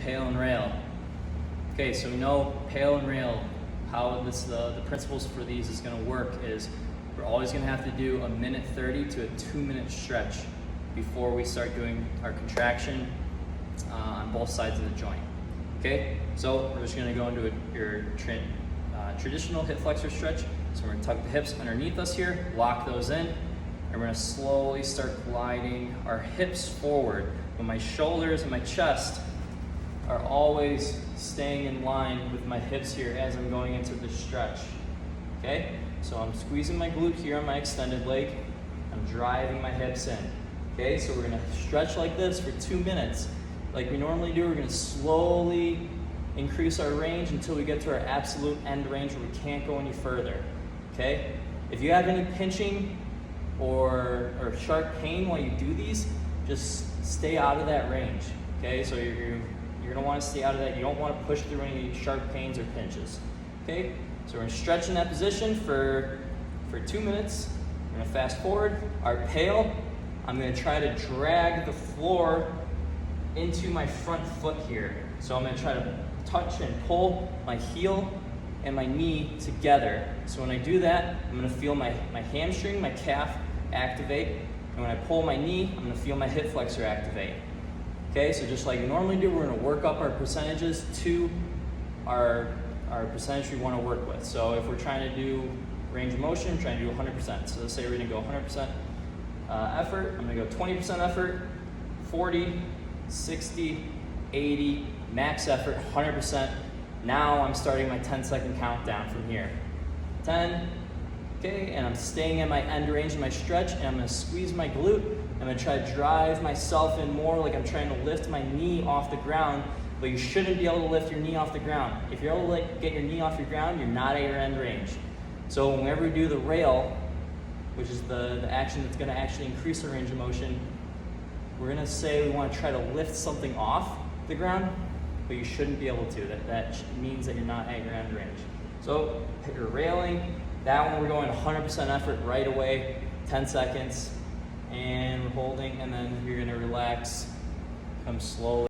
P.A.I.L and R.A.I.L. Okay, so we know P.A.I.L and R.A.I.L, how the principles for these is going to work is we're always going to have to do a minute 30 to a 2-minute stretch before we start doing our contraction on both sides of the joint. Okay, so we're just going to go into your traditional hip flexor stretch. So we're going to tuck the hips underneath us here, lock those in, and we're going to slowly start gliding our hips forward. But my shoulders and my chest are always staying in line with my hips here as I'm going into the stretch. Okay, so I'm squeezing my glute here on my extended leg. I'm driving my hips in. Okay, so we're going to stretch like this for 2 minutes. Like we normally do, we're going to slowly increase our range until we get to our absolute end range where we can't go any further. Okay, if you have any pinching or sharp pain while you do these, just stay out of that range. Okay, so you're going to want to stay out of that. You don't want to push through any sharp pains or pinches. Okay, so we're going to stretch in that position for 2 minutes. We're going to fast forward. Our P.A.I.L, I'm going to try to drag the floor into my front foot here. So I'm going to try to touch and pull my heel and my knee together. So when I do that, I'm going to feel my hamstring, my calf activate. And when I pull my knee, I'm going to feel my hip flexor activate. Okay, so just like we normally do, we're going to work up our percentages to our percentage we want to work with. So if we're trying to do range of motion, we're trying to do 100%. So let's say we're going to go 100% effort. I'm going to go 20% effort, 40, 60, 80, max effort, 100%. Now I'm starting my 10-second countdown from here. 10, okay, and I'm staying at my end range of my stretch, and I'm going to squeeze my glute. I'm going to try to drive myself in more like I'm trying to lift my knee off the ground, but you shouldn't be able to lift your knee off the ground. If you're able to get your knee off your ground, you're not at your end range. So whenever we do the R.A.I.L, which is the action that's going to actually increase the range of motion, we're going to say we want to try to lift something off the ground, but you shouldn't be able to. That means that you're not at your end range. So you're railing. That one we're going 100% effort right away, 10 seconds, and we're holding, and then you're going to relax, come slowly.